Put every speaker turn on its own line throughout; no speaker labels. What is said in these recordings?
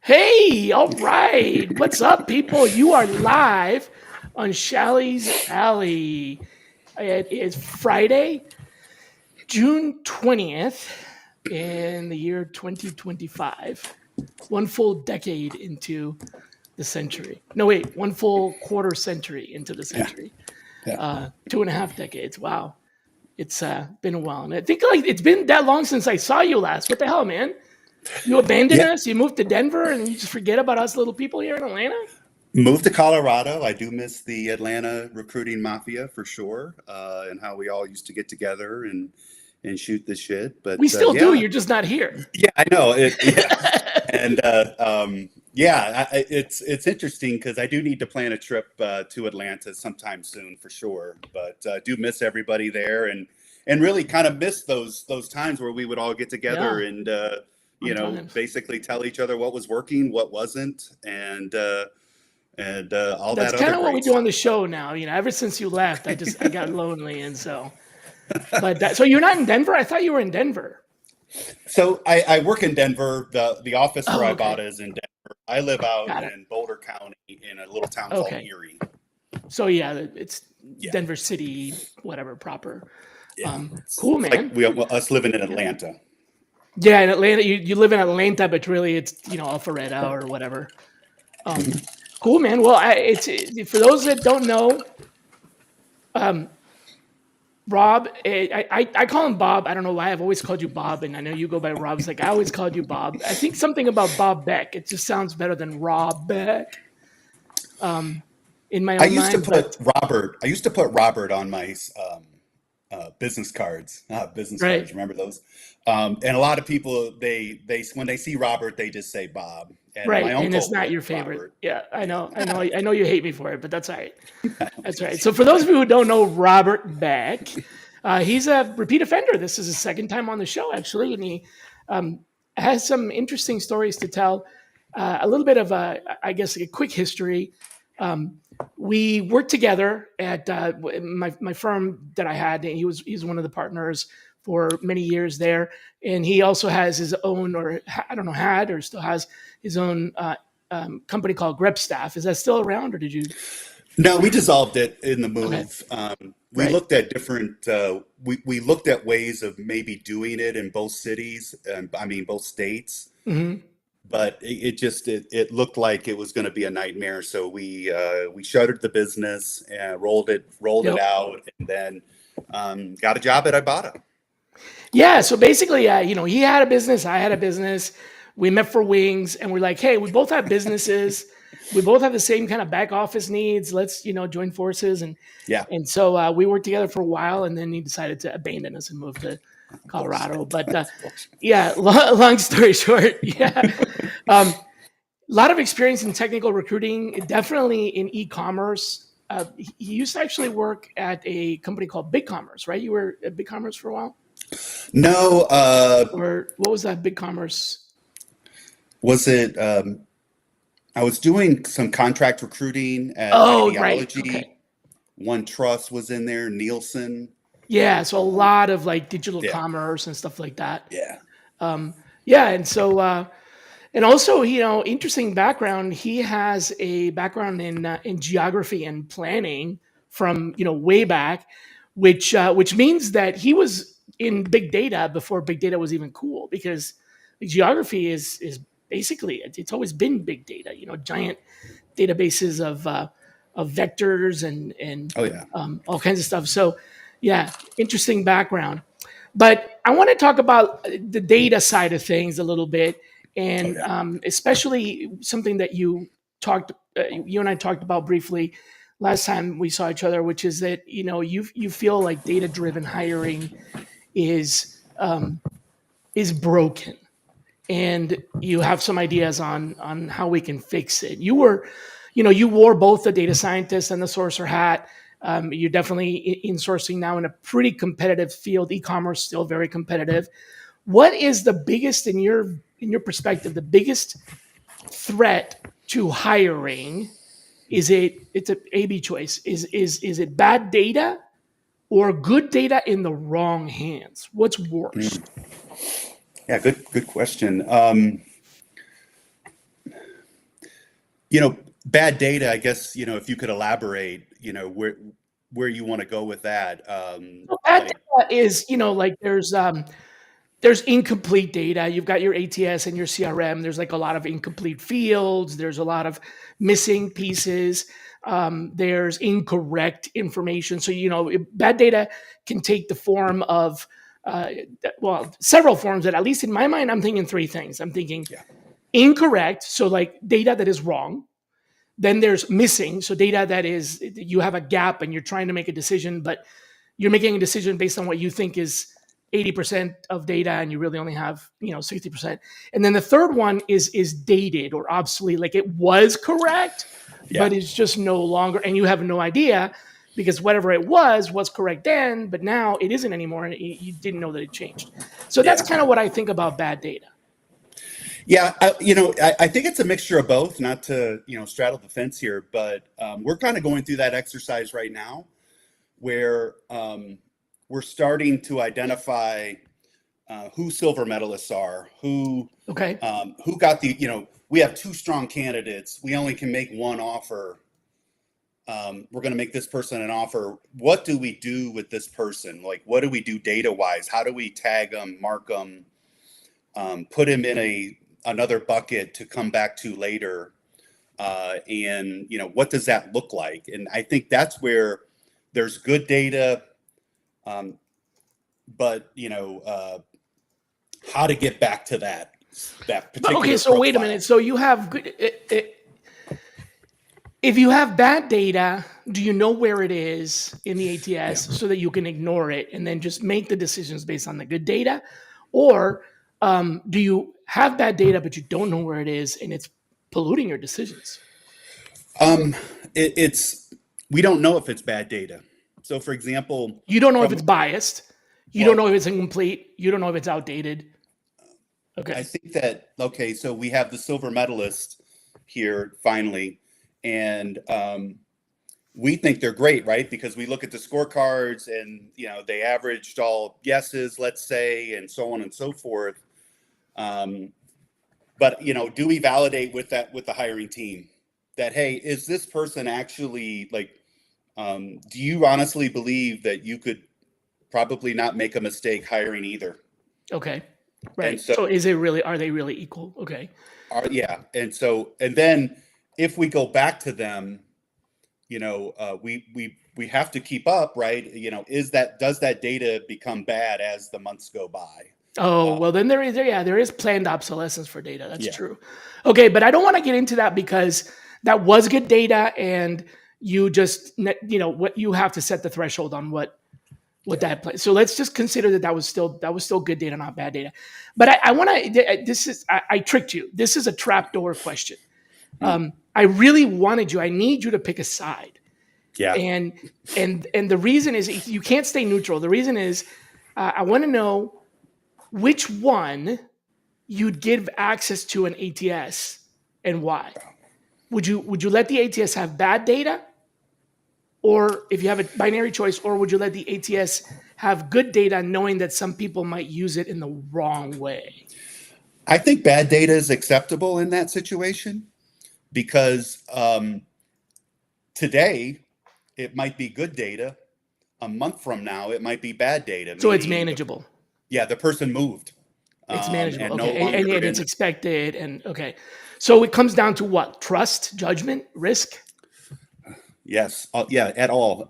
Hey, all right. What's up, people? You are live on Shally's Alley. It is Friday, June 20th in the year 2025. One full decade into the century. No, wait, one full quarter century into the century.
Yeah.
2.5 decades. Wow. It's been a while. And I think like it's been that long since I saw you last. What the hell, man? You abandoned us? You moved to Denver and you just forget about us little people here in Atlanta?
Moved to Colorado. I do miss the Atlanta recruiting mafia for sure, and how we all used to get together and shoot the shit. But
we still do. You're just not here.
Yeah, I know. And it's interesting because I do need to plan a trip to Atlanta sometime soon for sure. But I do miss everybody there and really kind of miss those times where we would all get together and basically tell each other what was working, what wasn't, and all that.
That's kind of what we do on the show now. Ever since you left, I got lonely, and so. But so you're not in Denver? I thought you were in Denver.
So I work in Denver. The office for Ibotta is in Denver. I live out in Boulder County in a little town called Erie.
So it's Denver City, whatever proper.
Yeah.
Cool, man.
Like us living in Atlanta.
Yeah, in Atlanta, you live in Atlanta, but really it's Alpharetta or whatever. Cool, man. Well, it's for those that don't know, Rob, I call him Bob. I don't know why I've always called you Bob, and I know you go by Rob. It's like I always called you Bob. I think something about Bob Beck. It just sounds better than Rob Beck. In my own
I used
mind,
to put Robert on my business cards. Cards. Remember those? And a lot of people they when they see Robert, they just say Bob. And
right, and it's not your favorite. Robert. Yeah, I know you hate me for it, but that's all right. That's right. So for those of you who don't know Robert Beck, he's a repeat offender. This is his second time on the show, actually, and he has some interesting stories to tell. A little bit of a quick history. We worked together at my firm that I had, and he's one of the partners for many years there. And he also has his own, or I don't know, had or still has his own company called Grep Staff. Is that still around, or did you?
No, we dissolved it in the move.
Okay.
We looked at different, we looked at ways of maybe doing it in both cities, both states.
Mm-hmm.
But it looked like it was going to be a nightmare. So we shuttered the business and rolled it out, and then got a job at Ibotta.
Yeah. So basically, he had a business, I had a business. We met for wings, and we're like, hey, we both have businesses. We both have the same kind of back office needs. Let's join forces, and so we worked together for a while, and then he decided to abandon us and move to Colorado. But long story short, a lot of experience in technical recruiting, definitely in e-commerce. He used to actually work at a company called BigCommerce, right? You were at BigCommerce for a while?
No.
Or what was that BigCommerce?
Was it? I was doing some contract recruiting at Ideology.
Right. Okay.
One Trust was in there, Nielsen.
Yeah, so a lot of like digital commerce and stuff like that.
Yeah.
And so, and also, interesting background. He has a background in geography and planning from way back, which means that he was in big data before big data was even cool, because geography is basically it's always been big data. Giant databases of vectors and all kinds of stuff. So. Yeah, interesting background. But I want to talk about the data side of things a little bit, and especially something that you and I talked about briefly last time we saw each other, which is that you feel like data-driven hiring is broken, and you have some ideas on how we can fix it. You you wore both the data scientist and the sourcer hat. You're definitely in sourcing now in a pretty competitive field. E-commerce still very competitive. What is the biggest, in your perspective, the biggest threat to hiring? It's an A/B choice. Is it bad data or good data in the wrong hands? What's worse?
Yeah, good question. Bad data, I guess, if you could elaborate, where you want to go with that.
Well, bad data is, like there's incomplete data. You've got your ATS and your CRM. There's like a lot of incomplete fields. There's a lot of missing pieces. There's incorrect information. So, bad data can take the form of, several forms, that at least in my mind, I'm thinking three things. I'm thinking incorrect. So like data that is wrong. Then there's missing. So data that is, you have a gap and you're trying to make a decision, but you're making a decision based on what you think is 80% of data and you really only have 60%. And then the third one is dated or obsolete, like it was correct, but it's just no longer, and you have no idea because whatever it was correct then, but now it isn't anymore, and you didn't know that it changed. So that's kind of what I think about bad data.
Yeah, I think it's a mixture of both, not to, straddle the fence here, but we're kind of going through that exercise right now where we're starting to identify who silver medalists are, who got we have two strong candidates. We only can make one offer. We're going to make this person an offer. What do we do with this person? Like, what do we do data wise? How do we tag them, mark them, put him in another bucket to come back to later? And, what does that look like? And I think that's where there's good data, but, how to get back to that particular
Okay, so
profile.
wait a minute. So you have good. If you have bad data, do you know where it is in the ATS so that you can ignore it and then just make the decisions based on the good data? Or do you have bad data, but you don't know where it is and it's polluting your decisions?
We don't know if it's bad data. So for example,
you don't know if it's biased. You don't know if it's incomplete. You don't know if it's outdated. Okay.
I think that, so we have the silver medalist here finally. And we think they're great, right? Because we look at the scorecards and, they averaged all yeses, let's say, and so on and so forth. But, do we validate with the hiring team that, hey, is this person actually do you honestly believe that you could probably not make a mistake hiring either?
Okay. Right. So are they really equal? Okay.
And then if we go back to them, we have to keep up, right? Does that data become bad as the months go by?
Oh, well, then there is planned obsolescence for data. That's true. Okay, but I don't want to get into that because that was good data, and you just what you have to set the threshold on what that play. So let's just consider that was still good data, not bad data. But I want to. I tricked you. This is a trapdoor question. I really wanted you. I need you to pick a side.
Yeah.
And the reason is you can't stay neutral. The reason is I want to know which one you'd give access to an ATS and why. Would you let the ATS have bad data? Or if you have a binary choice, or would you let the ATS have good data knowing that some people might use it in the wrong way?
I think bad data is acceptable in that situation because today it might be good data. A month from now, it might be bad data.
So it's manageable.
The person moved.
It's manageable.
And
okay. And it's expected. And okay. So it comes down to what? Trust, judgment, risk?
Yes. At all.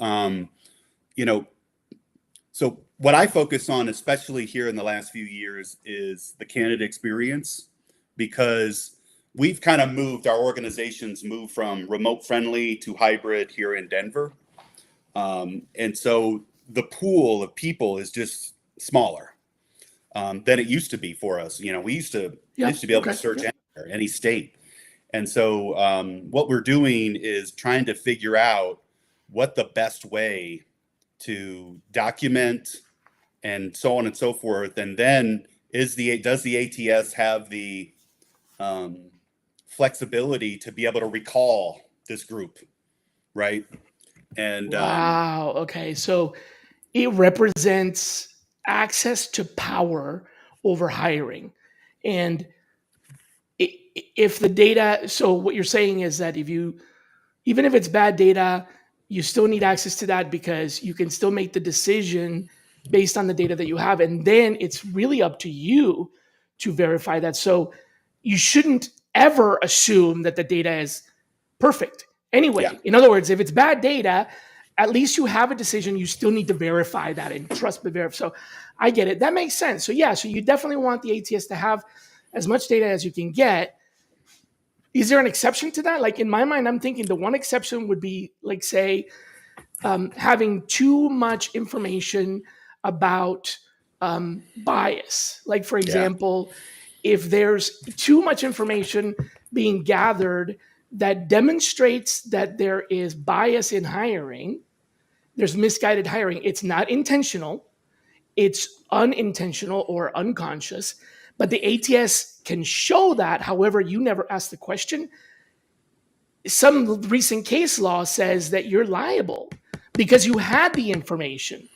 So what I focus on, especially here in the last few years, is the candidate experience, because we've kind of our organizations moved from remote friendly to hybrid here in Denver. And so the pool of people is just smaller than it used to be for us. We used to be able to search anywhere, any state. And so what we're doing is trying to figure out what the best way to document and so on and so forth. And then does the ATS have the flexibility to be able to recall this group, right? And
Wow. Okay. So it represents access to power over hiring. And if the data, so what you're saying is that even if it's bad data, you still need access to that because you can still make the decision based on the data that you have. And then it's really up to you to verify that. So you shouldn't ever assume that the data is perfect anyway.
yeah,
In other words, if it's bad data, at least you have a decision. You still need to verify that and trust but verify. So I get it. That makes sense. So yeah, so you definitely want the ATS to have as much data as you can get. Is there an exception to that? Like in my mind, I'm thinking the one exception would be like, say, having too much information about bias. Like, for
yeah,
example, if there's too much information being gathered that demonstrates that there is bias in hiring, there's misguided hiring. It's not intentional, it's unintentional or unconscious, but the ATS can show that. However, you never ask the question. Some recent case law says that you're liable because you had the information,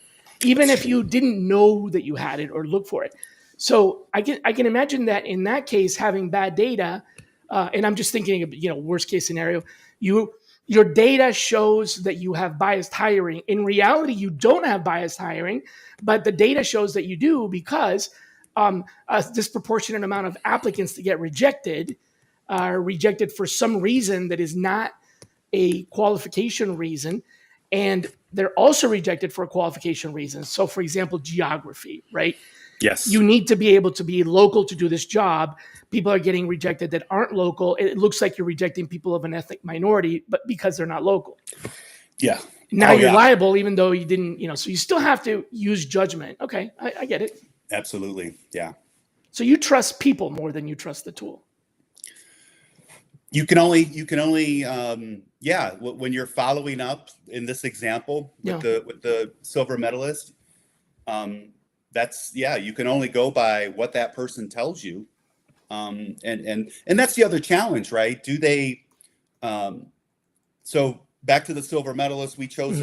even
that's
if
true.
you didn't know that you had it or look for it. So I can imagine that in that case, having bad data, and I'm just thinking of worst case scenario, your data shows that you have biased hiring. In reality, you don't have biased hiring, but the data shows that you do because a disproportionate amount of applicants that get rejected are rejected for some reason that is not a qualification reason. And they're also rejected for a qualification reason. So, for example, geography, right?
Yes.
You need to be able to be local to do this job. People are getting rejected that aren't local. It looks like you're rejecting people of an ethnic minority, but because they're not local.
Yeah.
Now
Oh,
you're
yeah.
liable, even though you didn't, so you still have to use judgment. Okay, I get it.
Absolutely. Yeah.
So you trust people more than you trust the tool.
You can only yeah, when you're following up in this example with
Yeah.
the silver medalist, you can only go by what that person tells you. And that's the other challenge, right? Do they so back to the silver medalist, we chose
Mhm.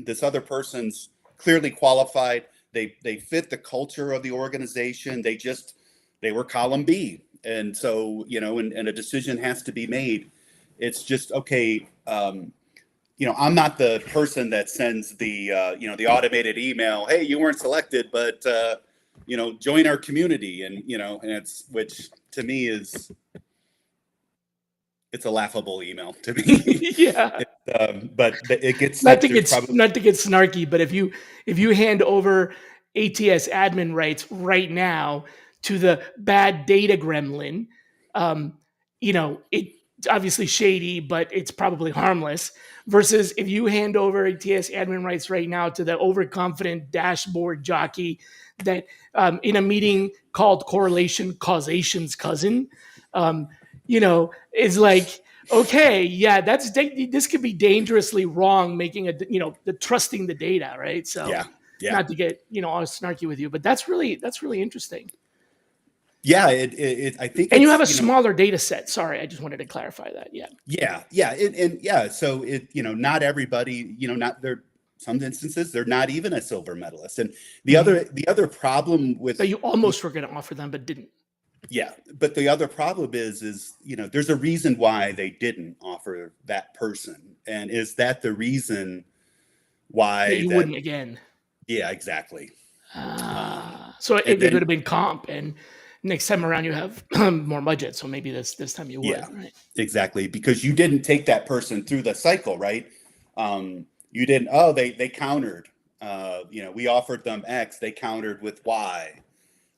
this other person's clearly qualified. They fit the culture of the organization. They were column B. And so, and a decision has to be made. It's just, okay, I'm not the person that sends the automated email, hey, you weren't selected, but join our community. And which to me it's a laughable email to me.
Yeah.
But it gets
not
sent.
to
There's
get
probably
not to get snarky, but if you hand over ATS admin rights right now to the bad data gremlin, um, it's obviously shady, but it's probably harmless. Versus if you hand over ATS admin rights right now to the overconfident dashboard jockey that in a meeting called correlation causation's cousin, um, is like, okay, yeah, this could be dangerously wrong, making the trusting the data, right? So,
yeah, yeah,
not to get all snarky with you, but that's really interesting.
yeah. I think
And you have
it's
a smaller data set. Sorry, I just wanted to clarify that. Yeah.
yeah, and yeah. So not everybody, not there. Some instances they're not even a silver medalist, and
Mhm.
the other problem
But
with
you almost were going to offer them, but didn't.
yeah, but the other problem is there's a reason why they didn't offer that person, and is that the reason
That
why
you
that
wouldn't again.
yeah, exactly.
So
And
it would
then
have been comp, and next time around you have more budget. So maybe this time you
yeah,
would, right?
exactly, because you didn't take that person through the cycle, right? You didn't. Oh, they countered. We offered them X, they countered with Y,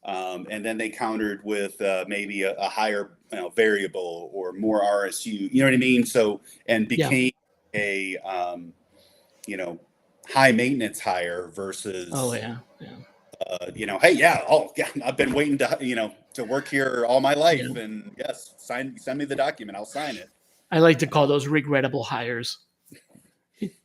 and then they countered with maybe a higher variable or more RSU. You know what I mean? So and
Yeah.
became a high maintenance hire
Oh
versus
yeah. Yeah.
hey, yeah, oh yeah, I've been waiting to to work here all my life,
Yeah.
and yes, send me the document, I'll sign it.
I like to call those regrettable hires.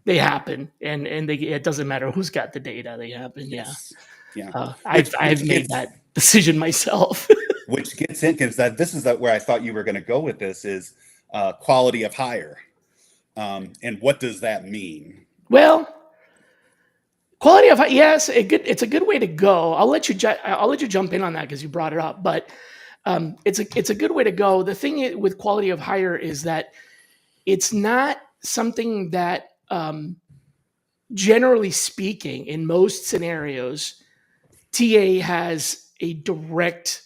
They happen, and it doesn't matter who's got the data. They happen. Yeah.
Yes, yeah.
I've made that decision myself.
Which gets in, because this is where I thought you were going to go with this, is quality of hire, and what does that mean?
Well, quality of, yes, it's a good way to go. I'll let you jump in on that because you brought it up. But it's a good way to go. The thing with quality of hire is that it's not something that, generally speaking, in most scenarios, TA has a direct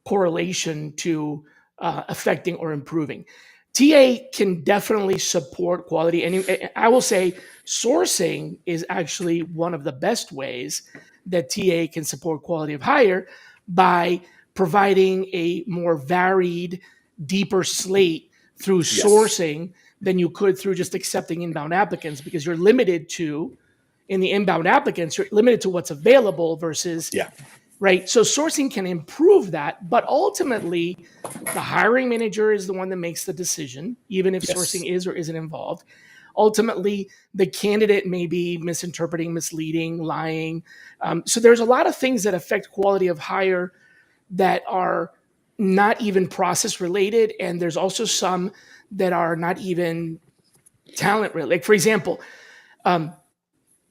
correlation to affecting or improving. TA can definitely support quality. And I will say sourcing is actually one of the best ways that TA can support quality of hire by providing a more varied, deeper slate through sourcing than you could through just accepting inbound applicants, because you're limited to, in the inbound applicants, you're limited to what's available versus right? So sourcing can improve that, but ultimately, the hiring manager is the one that makes the decision, even if sourcing is or isn't involved. Ultimately, the candidate may be misinterpreting, misleading, lying. So there's a lot of things that affect quality of hire that are not even process related, and there's also some that are not even talent related. Like, for example,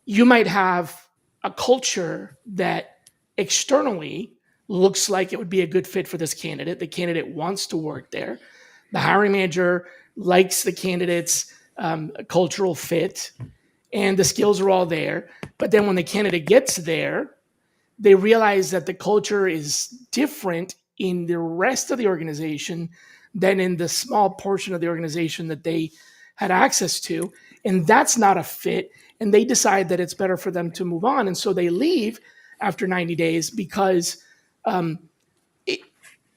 you might have a culture that externally looks like it would be a good fit for this candidate. The candidate wants to work there. The hiring manager likes the candidate's cultural fit, and the skills are all there. But then when the candidate gets there, they realize that the culture is different in the rest of the organization than in the small portion of the organization that they had access to. And that's not a fit. And they decide that it's better for them to move on. And so they leave after 90 days because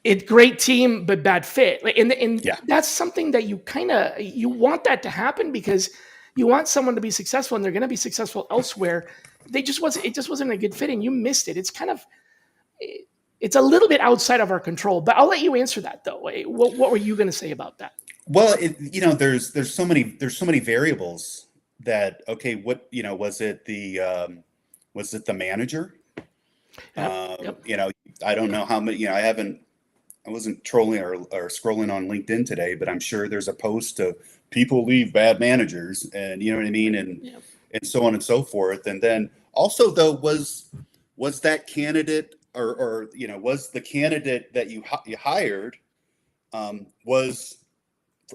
it's great team, but bad fit. And that's something that you want that to happen, because you want someone to be successful, and they're going to be successful elsewhere. It just wasn't a good fit, and you missed it. It's a little bit outside of our control, but I'll let you answer that though. What were you going to say about that?
Well, there's so many variables that, okay, what, was it the manager? I don't know how many, I wasn't trolling or scrolling on LinkedIn today, but I'm sure there's a post of people leave bad managers, and you know what I mean? And so on and so forth. And then also though, was that candidate or was the candidate that you hired, was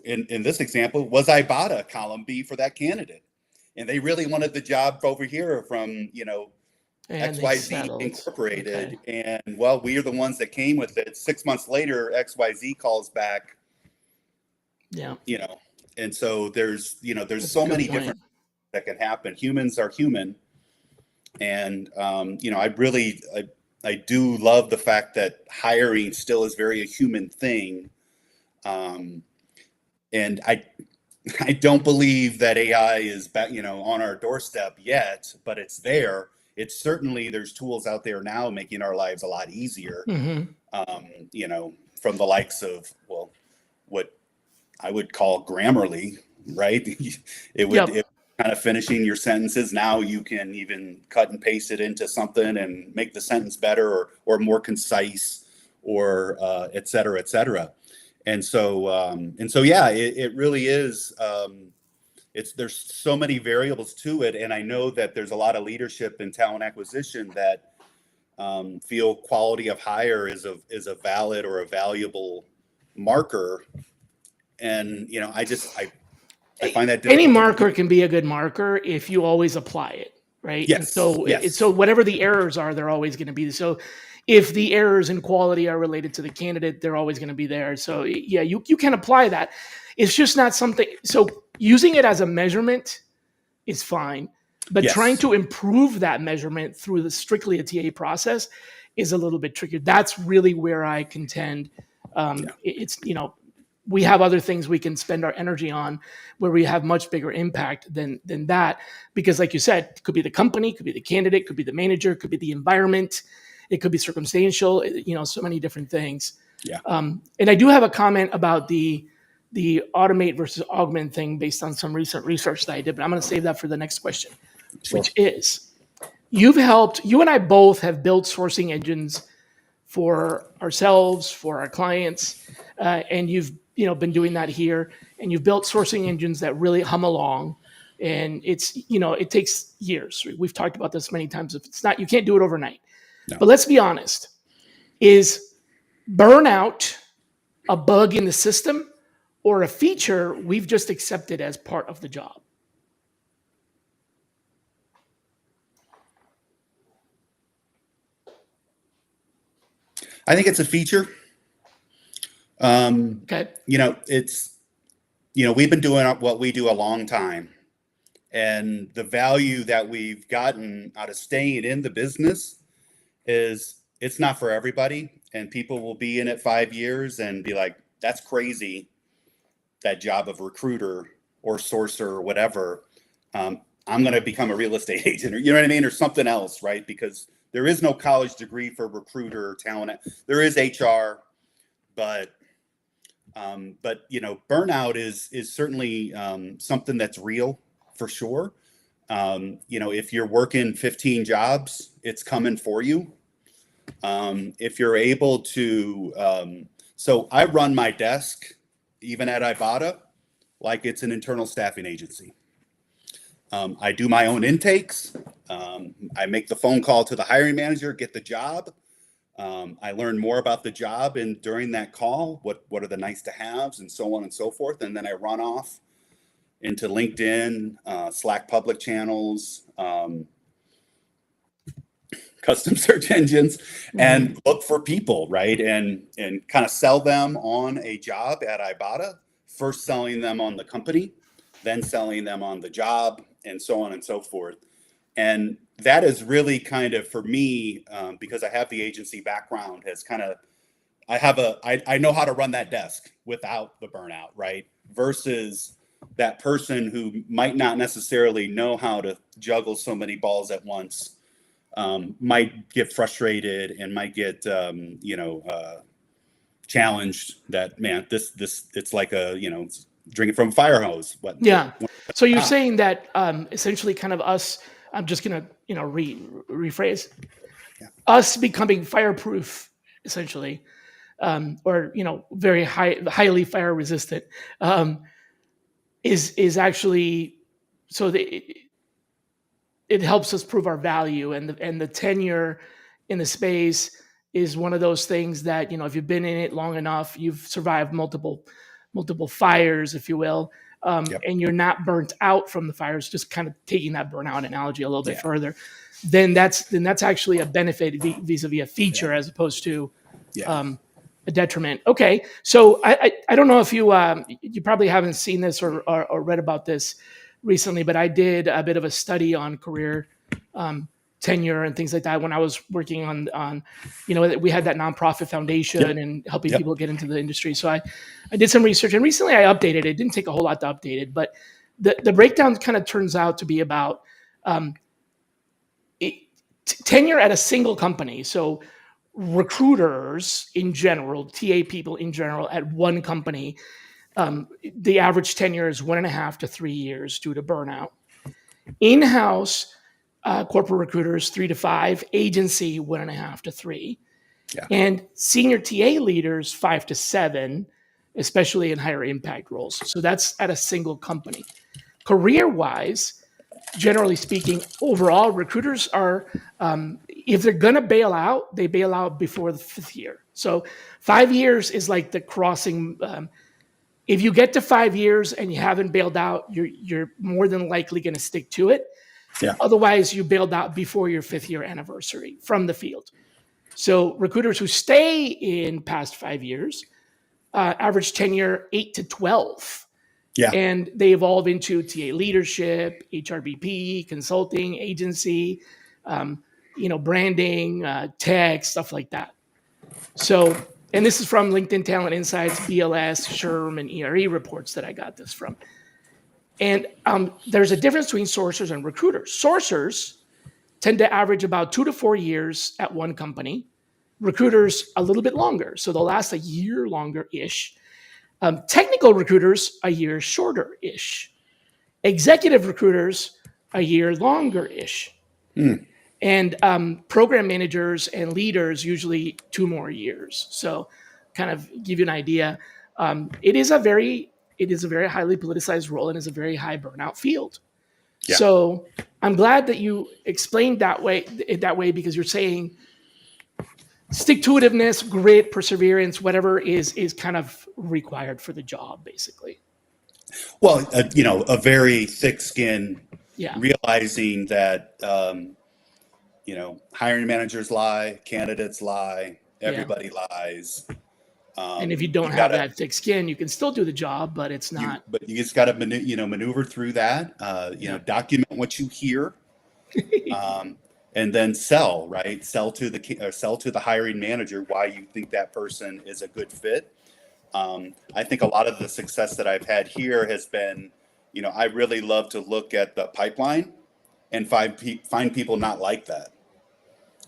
in this example, was Ibotta column B for that candidate? And they really wanted the job over here from, XYZ Incorporated. Okay. And well, we are the ones that came with it. 6 months later, XYZ calls back. Yeah. And so there's so many different that can happen. Humans are human. And, I do love the fact that hiring still is very a human thing. And I don't believe that AI is back, on our doorstep yet, but it's there. It's certainly, there's tools out there now making our lives a lot easier. From the likes of, well, what I would call Grammarly, right? It kind of finishing your sentences. Now you can even cut and paste it into something and make the sentence better or more concise, or et cetera, et cetera. And so, it really is. There's so many variables to it, and I know that there's a lot of leadership in talent acquisition that feel quality of hire is a valid or a valuable marker. And I find that
any marker can be a good marker if you always apply it, right?
Yes.
And so whatever the errors are, they're always going to be. So if the errors in quality are related to the candidate, they're always going to be there. So yeah, you can apply that. It's just not something. So using it as a measurement is fine, but trying to improve that measurement through strictly a TA process is a little bit trickier. That's really where I contend. It's we have other things we can spend our energy on where we have much bigger impact than that. Because like you said, it could be the company, could be the candidate, could be the manager, could be the environment. It could be circumstantial, so many different things.
Yeah.
And I do have a comment about the automate versus augment thing based on some recent research that I did, but I'm going to save that for the next question,
Sure.
which is you and I both have built sourcing engines for ourselves, for our clients, and you've been doing that here, and you've built sourcing engines that really hum along, and it's it takes years. We've talked about this many times. If it's not, you can't do it overnight.
No.
But let's be honest: is burnout a bug in the system or a feature we've just accepted as part of the job?
I think it's a feature.
Okay.
We've been doing what we do a long time, and the value that we've gotten out of staying in the business is it's not for everybody, and people will be in it 5 years and be like, that's crazy, that job of recruiter or sourcer or whatever. I'm going to become a real estate agent, or you know what I mean, or something else, right? Because there is no college degree for recruiter talent. There is HR, but burnout is certainly something that's real for sure. If you're working 15 jobs, it's coming for you. If you're able to, so I run my desk, even at Ibotta, like it's an internal staffing agency. I do my own intakes. I make the phone call to the hiring manager, get the job. I learn more about the job, and during that call, what are the nice to haves, and so on and so forth. And then I run off into LinkedIn, Slack public channels, custom search engines, and look for people, right? And kind of sell them on a job at Ibotta, first selling them on the company, then selling them on the job, and so on and so forth. And that is really kind of, for me, because I have the agency background, has kind of, I know how to run that desk without the burnout, right? Versus that person who might not necessarily know how to juggle so many balls at once, might get frustrated and might get, challenged that, man, this, it's like drinking from a fire hose.
Yeah. So you're saying that essentially kind of us, I'm just going to, rephrase, us becoming fireproof, essentially, or, very highly fire resistant, is actually, so it helps us prove our value, and the tenure in the space is one of those things that, if you've been in it long enough, you've survived multiple fires, if you will. And you're not burnt out from the fires, just kind of taking that burnout analogy a little bit further, then that's actually a benefit vis-a-vis a feature as opposed to a detriment. Okay, so I don't know if you probably haven't seen this or read about this recently, but I did a bit of a study on career tenure and things like that when I was working on we had that nonprofit foundation and helping people get into the industry. So I did some research, and recently I updated it. It didn't take a whole lot to update it, but the breakdown kind of turns out to be about tenure at a single company. So recruiters in general, TA people in general at one company, the average tenure is 1.5 to 3 years due to burnout. In-house corporate recruiters 3 to 5, agency 1.5 to 3, and senior TA leaders 5 to 7, especially in higher impact roles. So that's at a single company. Career-wise, generally speaking, overall, recruiters are, if they're going to bail out, they bail out before the 5th year. So 5 years is like the crossing. If you get to 5 years and you haven't bailed out, you're more than likely going to stick to it.
Yeah.
Otherwise, you bailed out before your 5th year anniversary from the field. So recruiters who stay in past 5 years, average tenure 8 to 12.
Yeah.
And they evolve into TA leadership, HRBP, consulting, agency, branding, tech, stuff like that. So, and this is from LinkedIn Talent Insights, BLS, SHRM, and ERE reports that I got this from. And there's a difference between sourcers and recruiters. Sourcers tend to average about 2 to 4 years at one company. Recruiters a little bit longer, so they'll last a year longer-ish. Technical recruiters a year shorter-ish. Executive recruiters a year longer-ish. And program managers and leaders usually 2 more years. So kind of give you an idea. It is a very highly politicized role and is a very high burnout field.
Yeah.
So I'm glad that you explained that way because you're saying stick-to-itiveness, grit, perseverance, whatever is kind of required for the job, basically.
Well, a very thick skin,
Yeah.
realizing that, hiring managers lie, candidates lie, everybody lies.
And if you don't have that thick skin, you can still do the job, but it's not.
But you just got to maneuver through that. Document what you hear, and then sell. Right, sell to the hiring manager why you think that person is a good fit. I think a lot of the success that I've had here has been, I really love to look at the pipeline and find people not like that,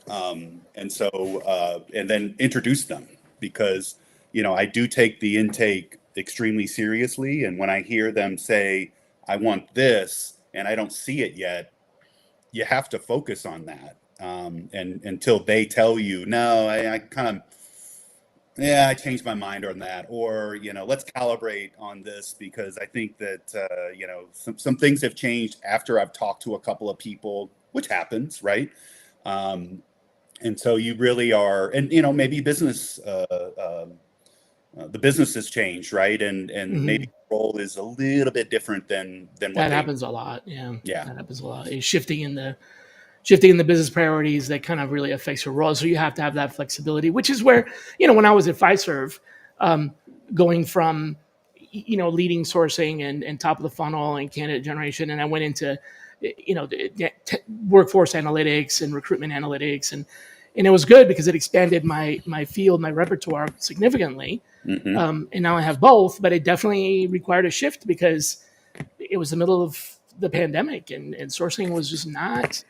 and then introduce them because. I do take the intake extremely seriously. And when I hear them say, I want this, and I don't see it yet, you have to focus on that. And until they tell you, no, I changed my mind on that. Or, let's calibrate on this because I think that, some things have changed after I've talked to a couple of people, which happens, right? And so you really are, and, maybe business, the business has changed, right? And maybe the role is a little bit different than what
that happens a lot. Yeah.
Yeah.
That happens a lot. It's shifting in the business priorities that kind of really affects your role. So you have to have that flexibility, which is where, when I was at Fiserv, going from, leading sourcing and top of the funnel and candidate generation. And I went into, workforce analytics and recruitment analytics. And it was good because it expanded my field, my repertoire significantly.
Mm-hmm.
And now I have both, but it definitely required a shift because it was the middle of the pandemic and sourcing was just not,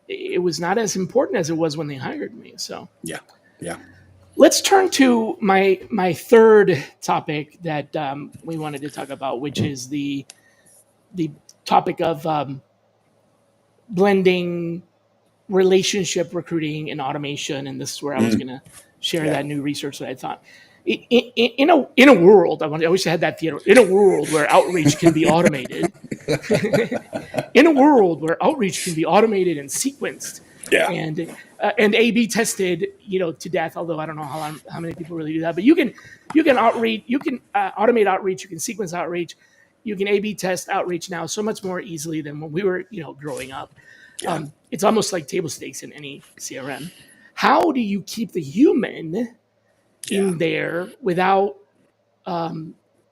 it was not as important as it was when they hired me. So
yeah.
Let's turn to my third topic that we wanted to talk about, which is the topic of blending relationship recruiting and automation. And this is where I was going to share that new research that I thought. In a world, I wish I had that theater. In a world where outreach can be automated, in a world where outreach can be automated and sequenced, and A/B tested, to death. Although I don't know how many people really do that, but you can automate outreach, you can sequence outreach, you can A/B test outreach now so much more easily than when we were growing up. Yeah. It's almost like table stakes in any CRM. How do you keep the human in there without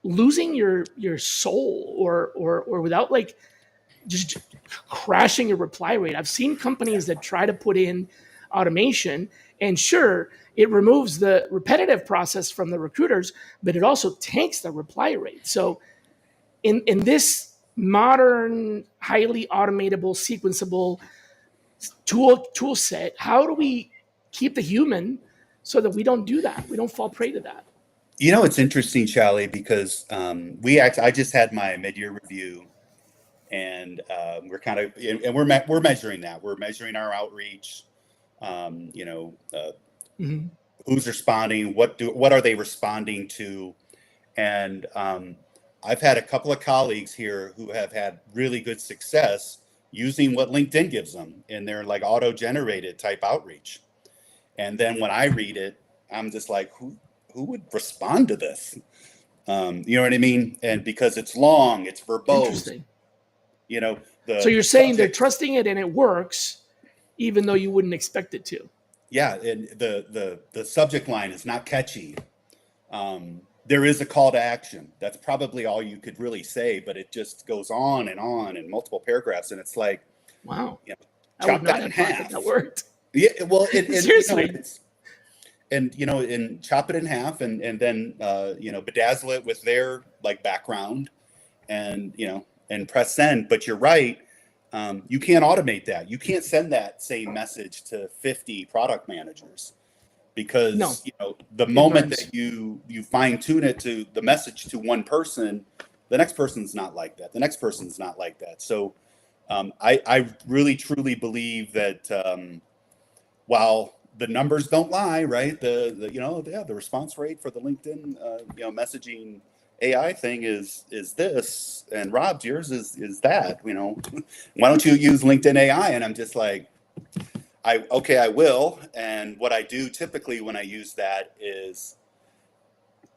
losing your soul or without like just crashing your reply rate? I've seen companies that try to put in automation, and sure, it removes the repetitive process from the recruiters, but it also tanks the reply rate. So in this modern, highly automatable, sequenceable tool set, how do we keep the human so that we don't do that? We don't fall prey to that.
It's interesting, Shally, because I just had my mid-year review, and we're measuring that. We're measuring our outreach. Who's responding? What are they responding to? And I've had a couple of colleagues here who have had really good success using what LinkedIn gives them in their like auto-generated type outreach. And then when I read it, I'm just like, who would respond to this? You know what I mean? And because it's long, it's verbose.
Interesting. So you're saying they're trusting it and it works, even though you wouldn't expect it to.
Yeah, and the subject line is not catchy. There is a call to action. That's probably all you could really say, but it just goes on in multiple paragraphs, and it's like,
wow,
chop that in half.
That worked.
Yeah, well,
seriously,
and chop it in half, and then bedazzle it with their like background, and press send. But you're right. You can't automate that. You can't send that same message to 50 product managers,
No,
because the
it
moment
burns.
that you fine tune it to the message to one person, the next person's not like that. The next person's not like that. So I really truly believe that while the numbers don't lie, right? The response rate for the LinkedIn messaging AI thing is this, and Rob's, yours is that. Why don't you use LinkedIn AI? And I'm just like, I will. And what I do typically when I use that is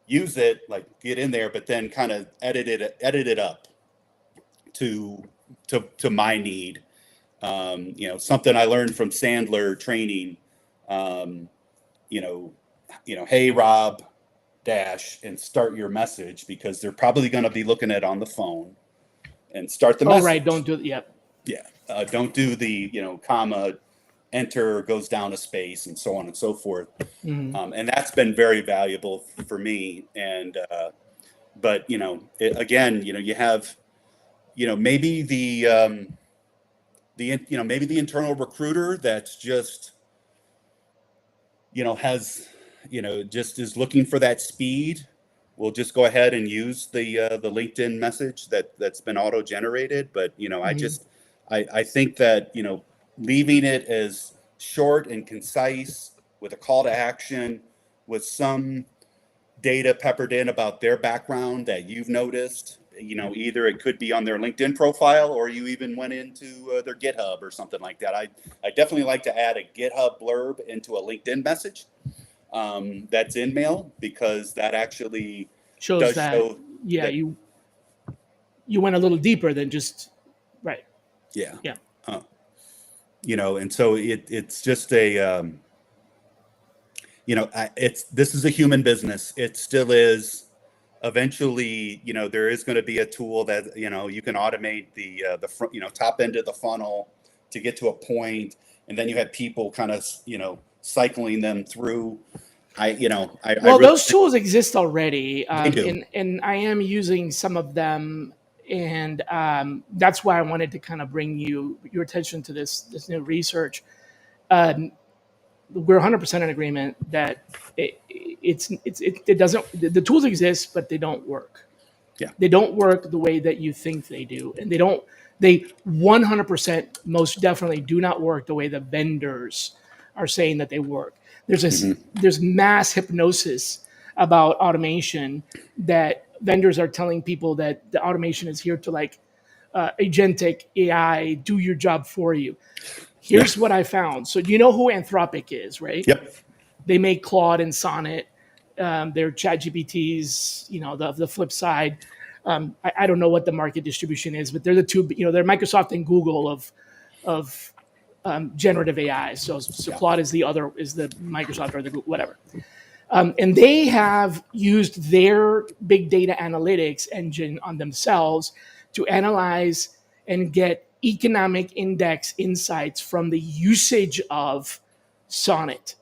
use it, like get in there, but then kind of edit it up to my need. Something I learned from Sandler training. Um, hey Rob, dash, and start your message, because they're probably going to be looking at it on the phone, and start the
Oh, right.
message.
Don't do it. Yep.
Yeah. Don't do the comma, enter goes down a space, and so on and so forth.
Mm-hmm.
And that's been very valuable for me. And but again, you have maybe maybe the internal recruiter that's just has just is looking for that speed. We'll just go ahead and use the LinkedIn message that's been auto generated. But
Mm-hmm.
I think that leaving it as short and concise, with a call to action, with some data peppered in about their background that you've noticed. Either it could be on their LinkedIn profile, or you even went into their GitHub or something like that. I definitely like to add a GitHub blurb into a LinkedIn message that's in mail, because that actually
Shows
does
that,
show
yeah,
that.
you went a little deeper than just right.
Yeah.
Yeah.
And so it's just a this is a human business. It still is. Eventually, there is going to be a tool that you can automate the front, top end of the funnel to get to a point, and then you have people kind of cycling them through. I
Well,
really
those
think
tools exist already,
they do.
and I am using some of them, and that's why I wanted to kind of bring your attention to this new research. We're 100% in agreement that it doesn't, the tools exist, but they don't work.
Yeah.
They don't work the way that you think they do, and they 100% most definitely do not work the way the vendors are saying that they work.
Mm-hmm.
There's mass hypnosis about automation, that vendors are telling people that the automation is here to, like, agentic AI do your job for you.
Yeah.
Here's what I found. So you know who Anthropic is, right?
Yep.
They make Claude and Sonnet. They're Chat GPTs. The flip side. I don't know what the market distribution is, but they're the two. They're Microsoft and Google of generative AI. So
Yeah.
Claude is the Microsoft or the Google, whatever. And they have used their big data analytics engine on themselves to analyze and get economic index insights from the usage of Sonnet.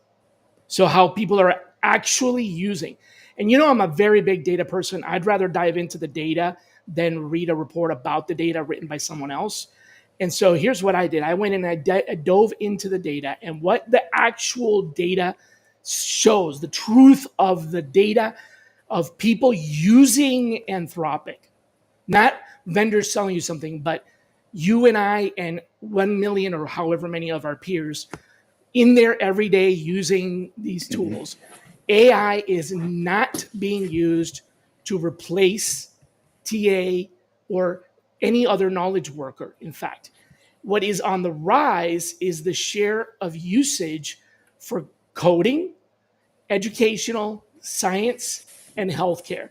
So how people are actually using. And I'm a very big data person. I'd rather dive into the data than read a report about the data written by someone else. And so here's what I did. I went and I dove into the data, and what the actual data shows, the truth of the data of people using Anthropic, not vendors selling you something, but you and I and 1 million or however many of our peers in there every day using these
Mm-hmm.
tools. AI is not being used to replace TA or any other knowledge worker. In fact, what is on the rise is the share of usage for coding, educational, science, and healthcare.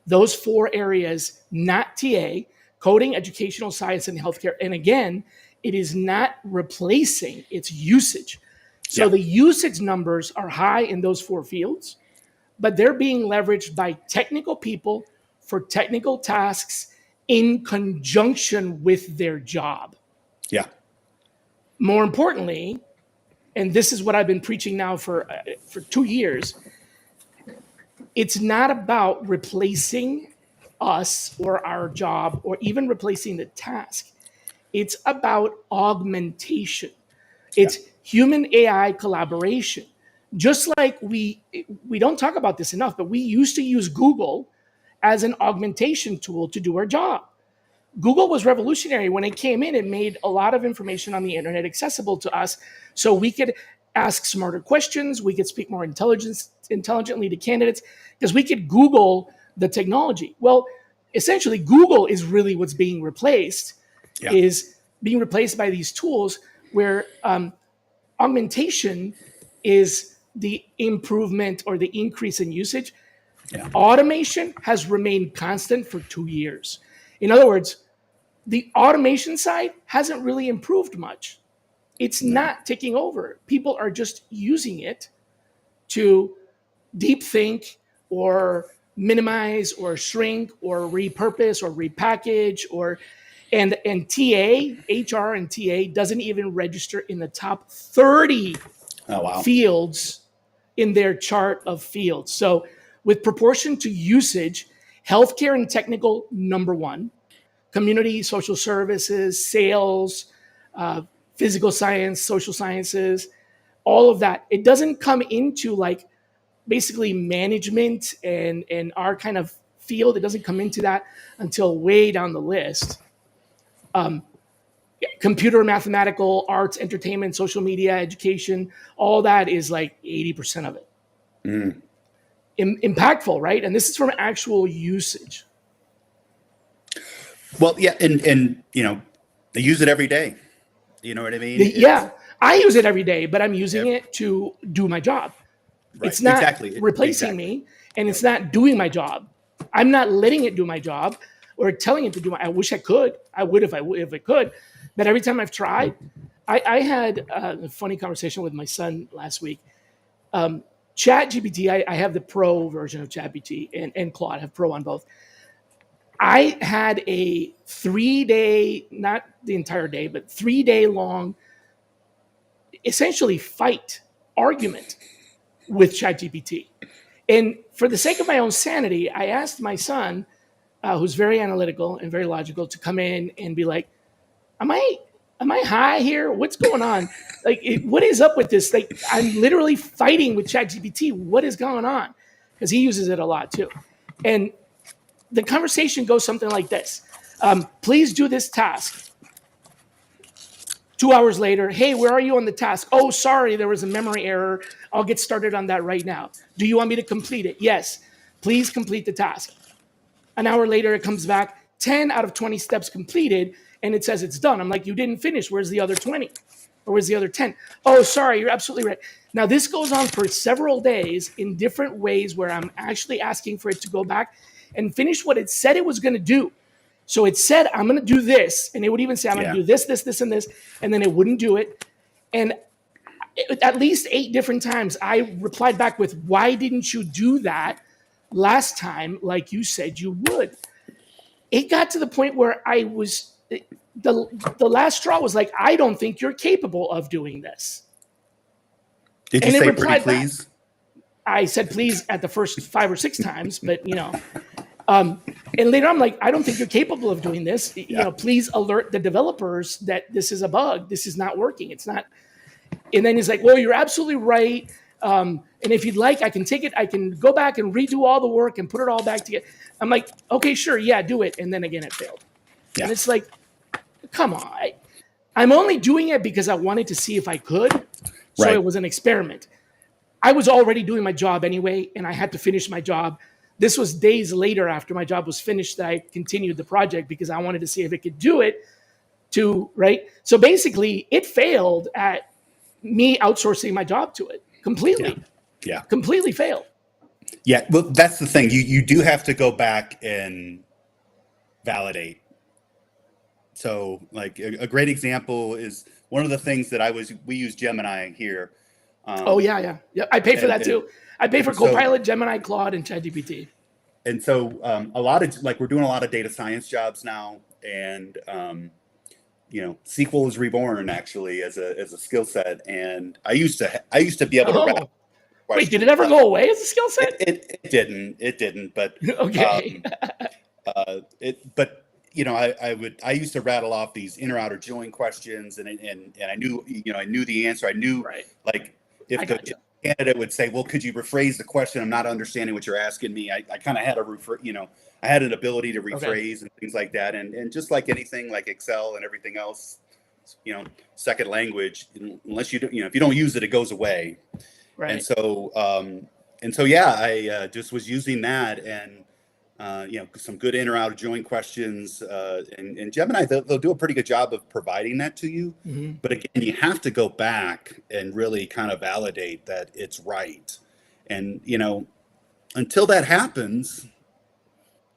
Those four areas, not TA, coding, educational, science, and healthcare. And again, it is not replacing, it's usage. So
Yeah.
the usage numbers are high in those four fields, but they're being leveraged by technical people for technical tasks in conjunction with their job.
Yeah.
More importantly, and this is what I've been preaching now for 2 years, it's not about replacing us or our job or even replacing the task. It's about augmentation. It's human AI collaboration. Just like we don't talk about this enough, but we used to use Google as an augmentation tool to do our job. Google was revolutionary when it came in. It made a lot of information on the internet accessible to us, so we could ask smarter questions. We could speak more intelligently to candidates because we could Google the technology. Well, essentially, Google is really what's being replaced. Is being replaced by these tools where augmentation is the improvement or the increase in usage. Automation has remained constant for 2 years. In other words, the automation side hasn't really improved much. It's not taking over. People are just using it to deep think or minimize or shrink or repurpose or repackage and HR and TA doesn't even register in the top 30 fields in their chart of fields. So with proportion to usage, healthcare and technical, number one, community, social services, sales, physical science, social sciences, all of that. It doesn't come into like basically management and our kind of field. It doesn't come into that until way down the list. Computer, mathematical, arts, entertainment, social media, education, all that is like 80% of it. Impactful, right? And this is from actual usage.
Well, yeah, and you know, they use it every day. You know what I mean?
I use it every day, but I'm using it to do my job. Right. It's not replacing me, and it's not doing my job. I'm not letting it do my job or telling it to do my. I wish I could. I would if I could, but every time I've tried, I had a funny conversation with my son last week. ChatGPT, I have the pro version of ChatGPT and Claude. I have pro on both. I had a 3-day, not the entire day, but 3-day long, essentially argument with ChatGPT. And for the sake of my own sanity, I asked my son, who's very analytical and very logical, to come in and be like, am I high here? What's going on? Like, what is up with this? Like, I'm literally fighting with ChatGPT. What is going on? Because he uses it a lot too. And the conversation goes something like this. Please do this task. 2 hours later, hey, where are you on the task? Oh, sorry, there was a memory error. I'll get started on that right now. Do you want me to complete it? Yes. Please complete the task. An hour later, it comes back, 10 out of 20 steps completed, and it says it's done. I'm like, you didn't finish. Where's the other 20? Or where's the other 10? Oh, sorry, you're absolutely right. Now, this goes on for several days in different ways where I'm actually asking for it to go back and finish what it said it was going to do. So it said, I'm going to do this. And it would even say, I'm going to do this, this, this, and this. And then it wouldn't do it. And at least 8 different times, I replied back with, why didn't you do that last time like you said you would? It got to the point where I was, the last straw was like, I don't think you're capable of doing this.
Did you say pretty please?
Back. I said please at the first 5 or 6 times, but you know. And later I'm like, I don't think you're capable of doing this. You know, please alert the developers that this is a bug. This is not working. It's not. And then he's like, well, you're absolutely right. And if you'd like, I can take it. I can go back and redo all the work and put it all back together. I'm like, okay, sure. Yeah, do it. And then again, it failed. Yeah. And it's like, come on. I'm only doing it because I wanted to see if I could. So it was an experiment. I was already doing my job anyway, and I had to finish my job. This was days later after my job was finished that I continued the project because I wanted to see if it could do it right? So basically, it failed at me outsourcing my job to it completely.
Yeah.
Completely failed.
Yeah, well, that's the thing. You do have to go back and validate. So, like, a great example is one of the things that we use Gemini here.
Yeah. I pay for that too. I pay for Copilot, Gemini, Claude, and ChatGPT.
And so a lot of, like, we're doing a lot of data science jobs now, and you know, SQL is reborn actually as a skill set. And I used to be able to wrap.
Wait, did it ever go away as a skill set?
It didn't. But
okay.
But I used to rattle off these inner outer join questions, and I knew, I knew the answer. I knew,
Right.
like, if
I
the
gotcha.
candidate would say, well, could you rephrase the question? I'm not understanding what you're asking me. I kind of had I had an ability to
Okay.
rephrase and things like that. And just like anything, like Excel and everything else, second language, unless you do, if you don't use it, it goes away. And
Right.
so, yeah, I just was using that, and some good inner outer join questions, and Gemini, they'll do a pretty good job of providing that to you.
Mm-hmm.
But again, you have to go back and really kind of validate that it's right. And until that happens,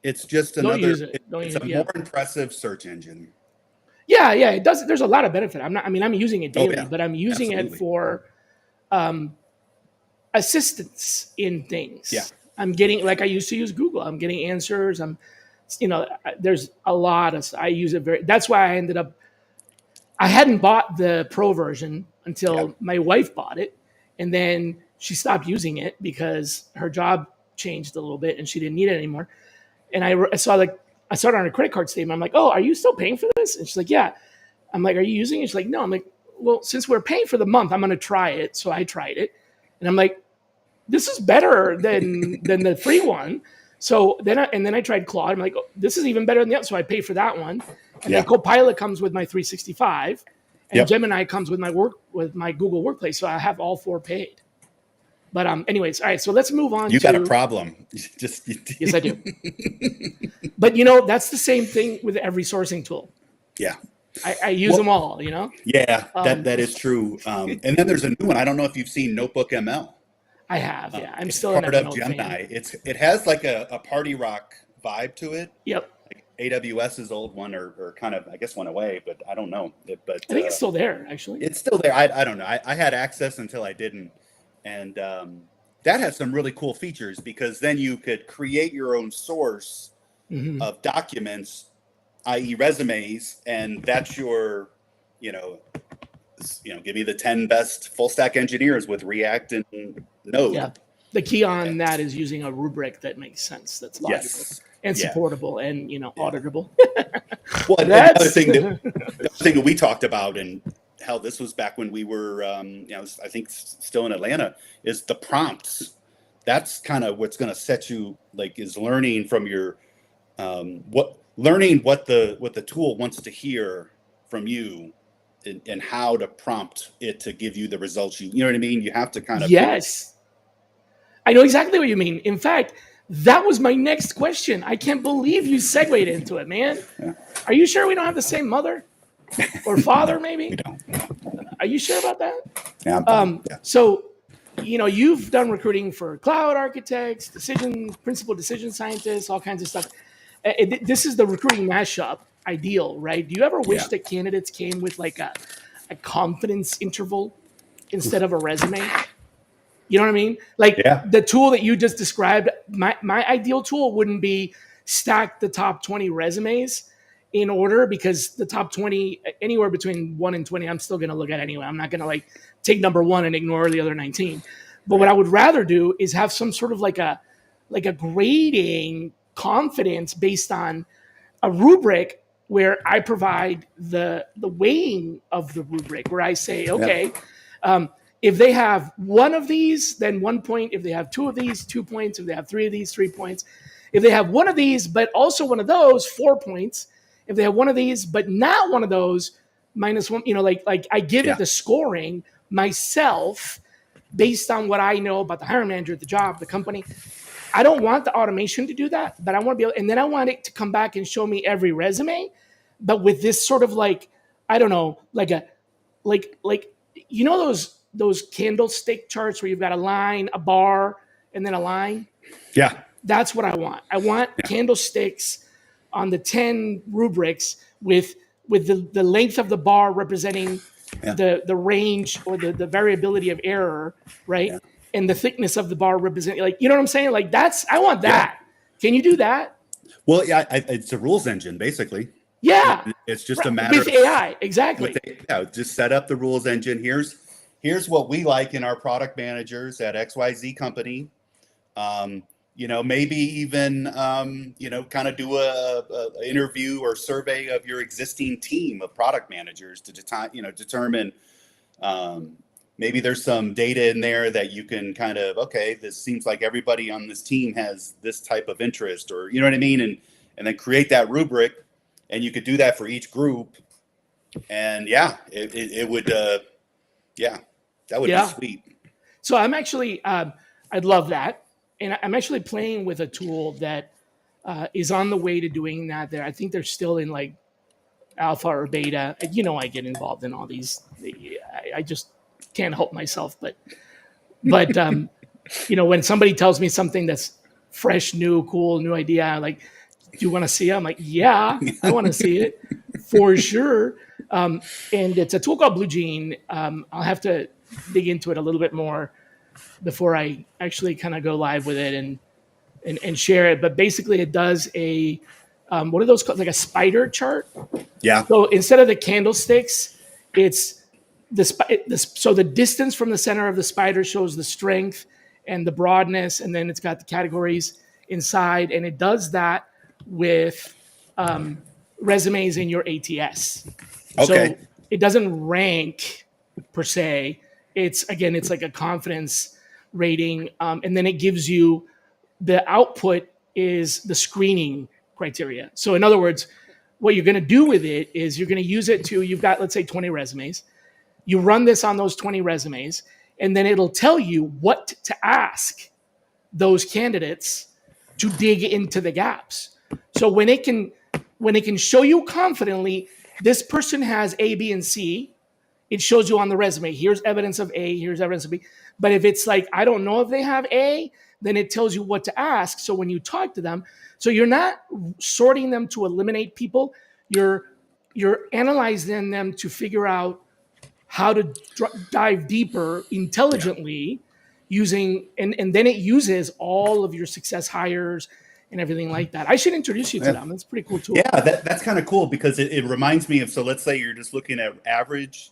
it's just
Don't
another.
use it. Don't
It's
use it.
a
Yeah.
more impressive search engine.
Yeah. Yeah. It does. There's a lot of benefit. I'm using it
Oh
daily,
yeah,
but I'm using it
absolutely.
for assistance in
Yeah,
things. I'm getting, like I used to use Google. I'm getting answers. There's a lot of, I use it that's why I hadn't bought the pro version
yeah,
until my wife bought it. And then she stopped using it because her job changed a little bit and she didn't need it anymore. And I saw I saw it on her credit card statement. I'm like, oh, are you still paying for this? And she's like, yeah. I'm like, are you using it? She's like, no. I'm like, well, since we're paying for the month, I'm going to try it. So I tried it. And I'm like, this is better than the free one. So then I tried Claude. I'm like, oh, this is even better than the other. So I pay for that one. And
yeah.
then Copilot comes with my 365, and
Yep.
Gemini comes with my Google Workplace. So I have all four paid. But anyways, all right. So let's move on.
You got a problem.
Yes, I do. But that's the same thing with every sourcing tool.
Yeah.
I use them all.
Yeah, that is true. And then there's a new one. I don't know if you've seen Notebook ML.
I have. Yeah, I'm
It's
still an
part of
Evernote
Gemini.
fan.
It has like a party rock vibe to it.
Yep.
Like AWS's old one, or kind of, I guess, went away, but I don't know. But
I think it's still there, actually.
it's still there. I don't know. I had access until I didn't, and that has some really cool features, because then you could create your own source
Mm-hmm.
of documents, i.e., resumes, and that's your, give me the 10 best full stack engineers with React and Node.
Yeah. The key on that is using a rubric that makes sense, that's logical
Yes.
and
Yeah.
supportable and auditable.
Well, and
That's
the other thing that we talked about, and how this was back when we were, I think still in Atlanta, is the prompts. That's kind of what's going to set you, is learning from your, learning what the tool wants to hear from you, and how to prompt it to give you the results you know what I mean? You have to kind of.
Yes. I know exactly what you mean. In fact, that was my next question. I can't believe you segued into it, man.
Yeah.
Are you sure we don't have the same mother or father,
No,
maybe?
we don't.
Are you sure about that?
Yeah, I'm fine. Yeah.
So, you've done recruiting for cloud architects, principal decision scientists, all kinds of stuff. This is the recruiting mashup ideal, right? Do you ever wish
Yeah.
that candidates came with like a confidence interval instead of a resume? You know what I mean? Like
Yeah.
the tool that you just described, my ideal tool wouldn't be stack the top 20 resumes in order, because the top 20, anywhere between 1 and 20, I'm still going to look at anyway. I'm not going to take number 1 and ignore the other 19. But what I would rather do is have some sort of like a grading confidence based on a rubric where I provide the weighing of the rubric, where I say, okay, if they have one of these, then 1 point. If they have two of these, 2 points. If they have three of these, 3 points. If they have one of these, but also one of those, 4 points. If they have one of these, but not one of those, -1, like I give it the scoring myself based on what I know about the hiring manager, the job, the company. I don't want the automation to do that, but I want to be able, and then I want it to come back and show me every resume, but with this sort of I don't know, those candlestick charts where you've got a line, a bar, and then a line.
Yeah.
That's what I want. I want candlesticks on the 10 rubrics with the length of the bar representing the range or the variability of error, right? Yeah. And the thickness of the bar representing, you know what I'm saying? I want that. Yeah. Can you do that?
Well, yeah, it's a rules engine, basically.
Yeah.
It's just a matter
with AI, exactly.
Just set up the rules engine. Here's what we like in our product managers at XYZ company. maybe even, kind of do a interview or survey of your existing team of product managers to determine, maybe there's some data in there that you can kind of, okay, this seems like everybody on this team has this type of interest, or, you know what I mean? And then create that rubric, and you could do that for each group. And it would, that would be sweet.
So I'm actually, I'd love that. And I'm actually playing with a tool that is on the way to doing that. There, I think they're still in like alpha or beta. I get involved in all these. I just can't help myself. But when somebody tells me something that's fresh, new, cool, new idea, like, do you want to see it? I'm like, yeah, I want to see it for sure. And it's a tool called Blue Jean. I'll have to dig into it a little bit more before I actually kind of go live with it and share it. But basically, it does a what are those called? Like a spider chart.
Yeah.
So instead of the candlesticks, it's so the distance from the center of the spider shows the strength and the broadness, and then it's got the categories inside, and it does that with resumes in your ATS.
Okay.
So it doesn't rank per se. It's like a confidence rating, and then it gives you the output is the screening criteria. So in other words, what you're going to do with it is you're going to use it to, you've got, let's say, 20 resumes. You run this on those 20 resumes, and then it'll tell you what to ask those candidates to dig into the gaps. So when it can show you confidently, this person has A, B, and C, it shows you on the resume, here's evidence of A, here's evidence of B. But if it's like, I don't know if they have A, then it tells you what to ask. So when you talk to them, so you're not sorting them to eliminate people, you're analyzing them to figure out how to dive deeper intelligently using, and then it uses all of your success hires and everything like that. I should introduce you to them. That's a pretty cool tool.
Yeah, that's kind of cool because it reminds me of, so let's say you're just looking at average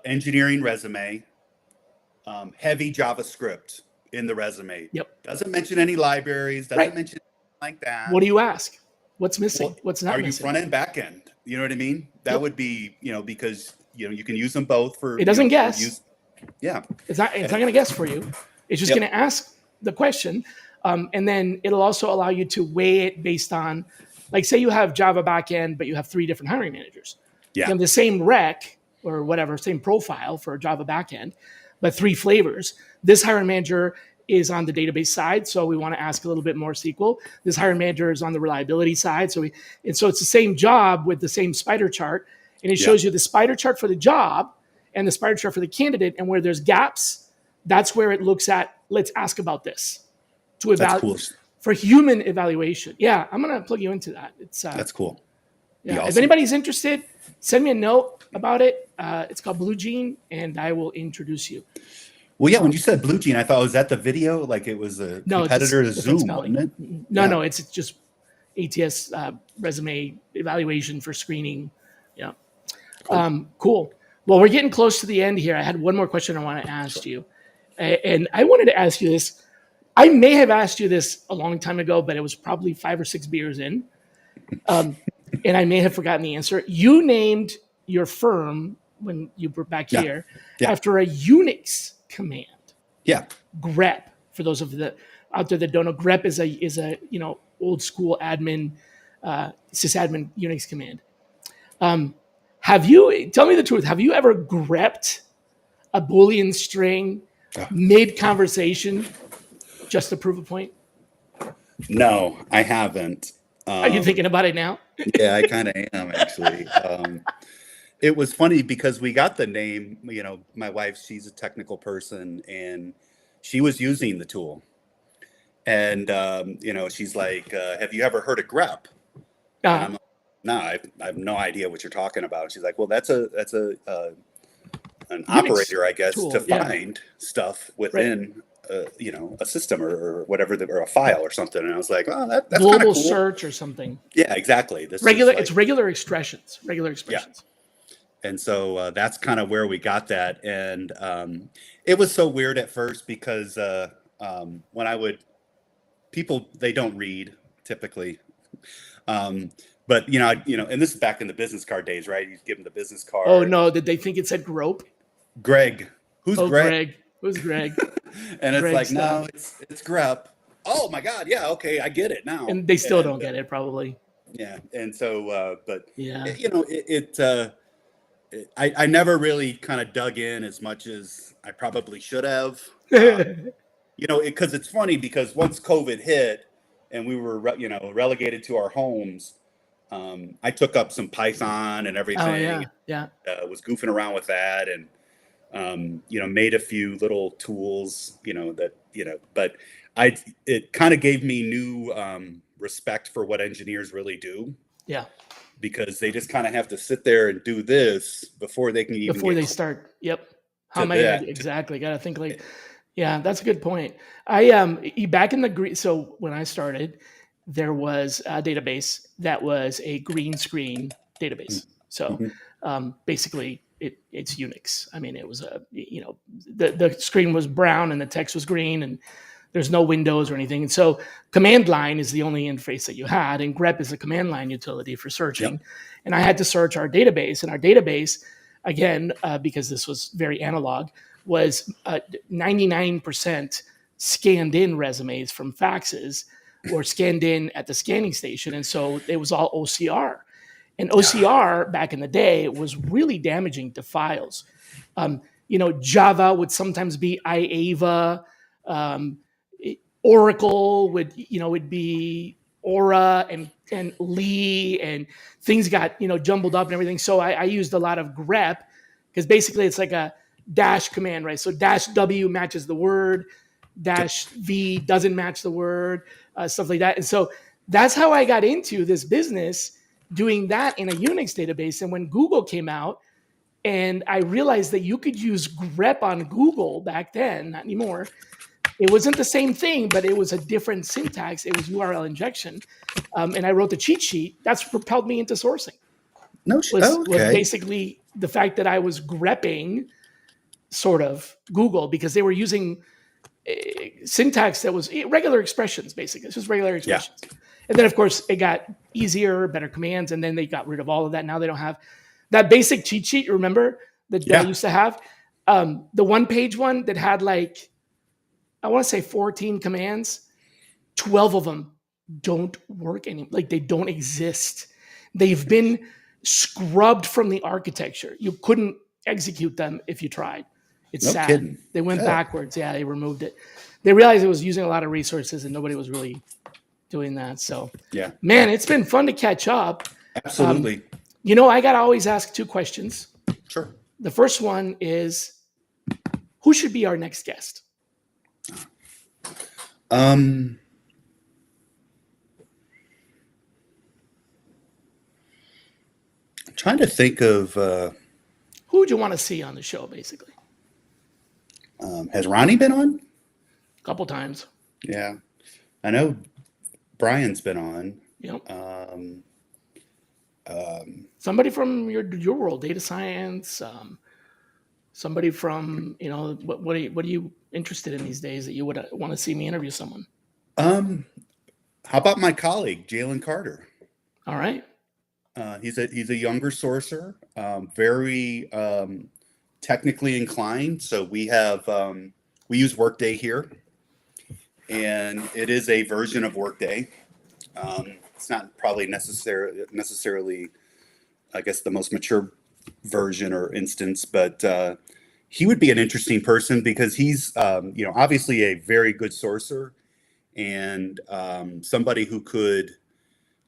engineering resume, heavy JavaScript in the resume.
Yep.
Doesn't mention any libraries, doesn't mention anything like that.
What do you ask? What's missing? What's not missing?
Are you front end, back end? You know what I mean? That would be, because you can use them both for.
It doesn't guess.
Yeah.
It's not going to guess for you. It's just going to ask the question. And then it'll also allow you to weigh it based on, like, say you have Java backend, but you have 3 different hiring managers.
Yeah.
You have the same rec or whatever, same profile for Java backend, but 3 flavors. This hiring manager is on the database side, so we want to ask a little bit more SQL. This hiring manager is on the reliability side, so it's the same job with the same spider chart, and it shows you the spider chart for the job and the spider chart for the candidate, and where there's gaps, that's where it looks at, let's ask about this to evaluate
cool.
for human evaluation. Yeah, I'm gonna plug you into that.
That's cool.
Yeah,
awesome.
If anybody's interested, send me a note about it. It's called Blue Jean, and I will introduce you.
Well, yeah, when you said Blue Jean, I thought, was that the video? Like it was a competitor to Zoom, wasn't it?
No, it's just ATS resume evaluation for screening. Yeah. Cool. Well, we're getting close to the end here. I had one more question I want to ask you. And I wanted to ask you this. I may have asked you this a long time ago, but it was probably 5 or 6 beers in. And I may have forgotten the answer. You named your firm when you were back here after a Unix command.
Yeah.
Grep, for those of the out there that don't know, Grep is a old school admin, sysadmin Unix command. Tell me the truth, have you ever grepped a Boolean string mid conversation just to prove a point?
No, I haven't.
Are you thinking about it now?
Yeah, I kind of am actually. It was funny because we got the name, my wife, she's a technical person, and she was using the tool. And, she's like, have you ever heard of grep? And I'm like, no, I have no idea what you're talking about. She's like, well, that's an operator, I guess, tool, to find stuff within, a system or whatever, or a file or something. And I was like, oh, that's
global
cool.
Search or something.
Yeah, exactly.
It's regular expressions. Yeah.
And so that's kind of where we got that. And it was so weird at first because when I would people, they don't read typically. But and this is back in the business card days, right? You give them the business
Oh
card.
no, did they think it said grope?
Greg, who's
Oh,
Greg?
Greg. Who's Greg?
And it's
Greg
like,
Staff.
no, it's Grep. Oh my God, yeah, okay, I get it now.
And they still don't get it, probably.
Yeah, and so, but
Yeah.
I never really kind of dug in as much as I probably should have. Because it's funny because once COVID hit and we were, relegated to our homes, I took up some Python and everything.
Oh yeah, yeah.
Was goofing around with that and, made a few little tools, but it kind of gave me new respect for what engineers really do.
Yeah.
Because they just kind of have to sit there and do this before they can even
before they start. Yep. How am I exactly? Got to think like, yeah, that's a good point. Back in so when I started, there was a database that was a green screen database. So basically it's Unix. I mean, it was the screen was brown and the text was green and there's no windows or anything. And so command line is the only interface that you had. And grep is a command line utility for searching. Yep. And I had to search our database. And our database, again, because this was very analog, was 99% scanned in resumes from faxes or scanned in at the scanning station. And so it was all OCR. And OCR back in the day was really damaging to files. Java would sometimes be IAVA. Oracle would be Aura and Lee, and things got jumbled up and everything. So I used a lot of grep because basically it's like a dash command, right? So dash W matches the word, dash V doesn't match the word, stuff like that. And so that's how I got into this business, doing that in a Unix database. And when Google came out, and I realized that you could use grep on Google back then, not anymore. It wasn't the same thing, but it was a different syntax. It was URL injection. And I wrote the cheat sheet. That's propelled me into sourcing. Was basically the fact that I was grepping sort of Google because they were using syntax that was regular expressions, basically. It's just regular expressions. Yeah. And then, of course, it got easier, better commands, and then they got rid of all of that. Now they don't have that basic cheat sheet, remember, that I used to have? The one-page one that had I want to say 14 commands, 12 of them don't work anymore. They don't exist. They've been scrubbed from the architecture. You couldn't execute them if you tried. It's sad. Kidding. They went backwards. Yeah, they removed it. They realized it was using a lot of resources and nobody was really doing that. So, man, it's been fun to catch up.
Absolutely.
I got to always ask two questions.
Sure.
The first one is, who should be our next guest?
I'm trying to think of
who would you want to see on the show, basically.
Has Ronnie been on?
A couple times.
Yeah, I know Brian's been on.
Yep. Somebody from your world, data science. Somebody from what are you interested in these days that you would want to see me interview someone?
How about my colleague Jalen Carter?
All right.
He's a younger sourcer, very technically inclined. So we use Workday here, and it is a version of Workday. It's not probably necessarily, I guess, the most mature version or instance, but he would be an interesting person because he's obviously a very good sourcer and somebody who could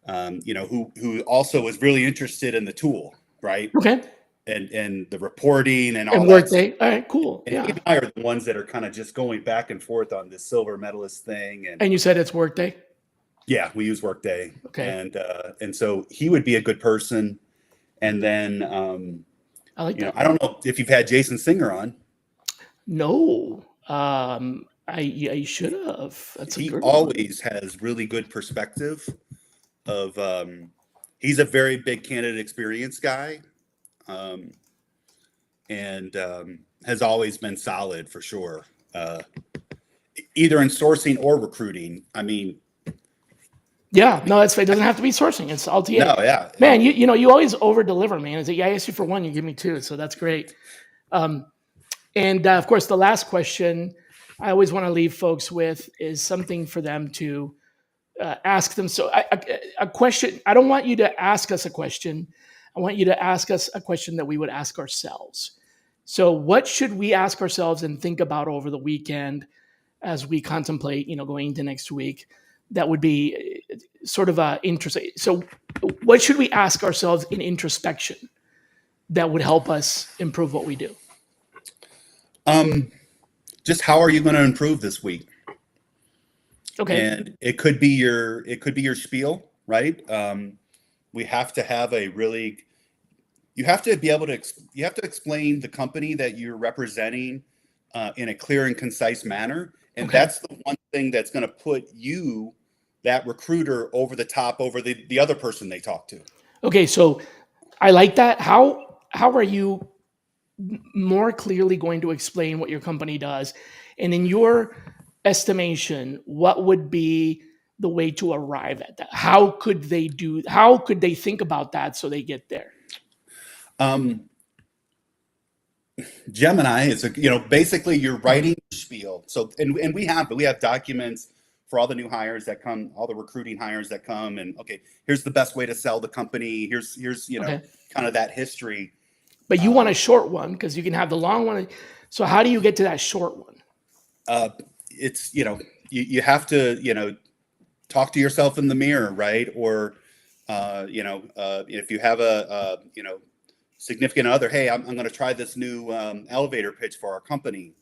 who also was really interested in the tool, right?
Okay.
And the reporting and all
and
that.
Workday. All right, cool.
And he and I are the ones that are kind of just going back and forth on this silver medalist thing.
And you said it's Workday?
Yeah, we use Workday.
Okay.
And so he would be a good person. And then
I like that.
I don't know if you've had Jason Singer on.
No. I should have.
He always has really good perspective of he's a very big candidate experience guy. And has always been solid for sure. either in sourcing or recruiting. I mean,
yeah, no, it doesn't have to be sourcing. It's all TA.
no, yeah,
Man, you always over deliver, man. Is it? Yeah, I asked you for one, you give me two, so that's great. And of course, the last question I always want to leave folks with is something for them to ask them. So, a question. I don't want you to ask us a question. I want you to ask us a question that we would ask ourselves. So, what should we ask ourselves and think about over the weekend as we contemplate, going into next week? That would be sort of interesting. So, what should we ask ourselves in introspection that would help us improve what we do?
Just how are you going to improve this week?
Okay.
And it could be your spiel, right? We have to have you have to be able to you have to explain the company that you're representing in a clear and concise manner, and that's the one thing that's going to put you, that recruiter, over the top over the other person they talk to.
Okay, so I like that. How are you more clearly going to explain what your company does? And in your estimation, what would be the way to arrive at that? How could they think about that so they get there?
Gemini is basically you're writing spiel. So and we have documents for all the new hires that come, all the recruiting hires that come, and here's the best way to sell the company. Here's kind of that history.
But you want a short one because you can have the long one. So how do you get to that short one?
It's you have to talk to yourself in the mirror, right? Or if you have a significant other, hey, I'm going to try this new elevator pitch for our company,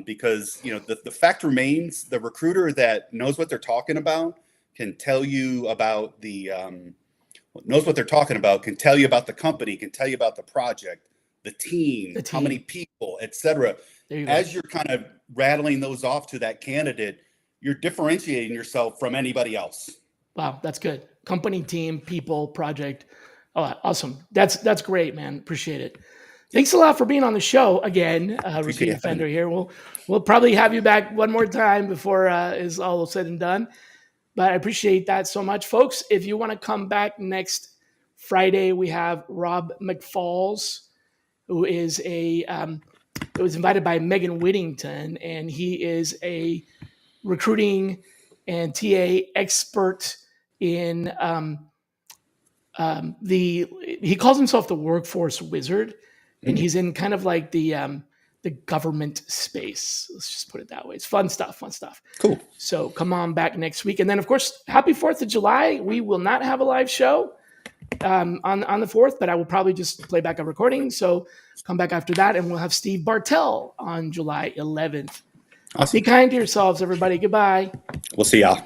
because the fact remains, the recruiter that knows what they're talking about can tell you about knows what they're talking about, can tell you about the company, can tell you about the project, the team, how many people, etc. As you're kind of rattling those off to that candidate, you're differentiating yourself from anybody else.
Wow, that's good. Company, team, people, project. Oh, awesome. That's great, man. Appreciate it. Thanks a lot for being on the show again, Repeat Offender here. We'll probably have you back one more time before is all said and done. But I appreciate that so much. Folks, if you want to come back next Friday, we have Rob McFalls, who is was invited by Megan Whittington, and he is a recruiting and TA expert in he calls himself the workforce wizard, and he's in kind of like the government space. Let's just put it that way. It's fun stuff.
Cool.
So come on back next week. And then, of course, happy 4th of July. We will not have a live show on the 4th, but I will probably just play back a recording. So come back after that, and we'll have Steve Bartell on July 11th. Awesome. Be kind to yourselves, everybody. Goodbye.
We'll see y'all.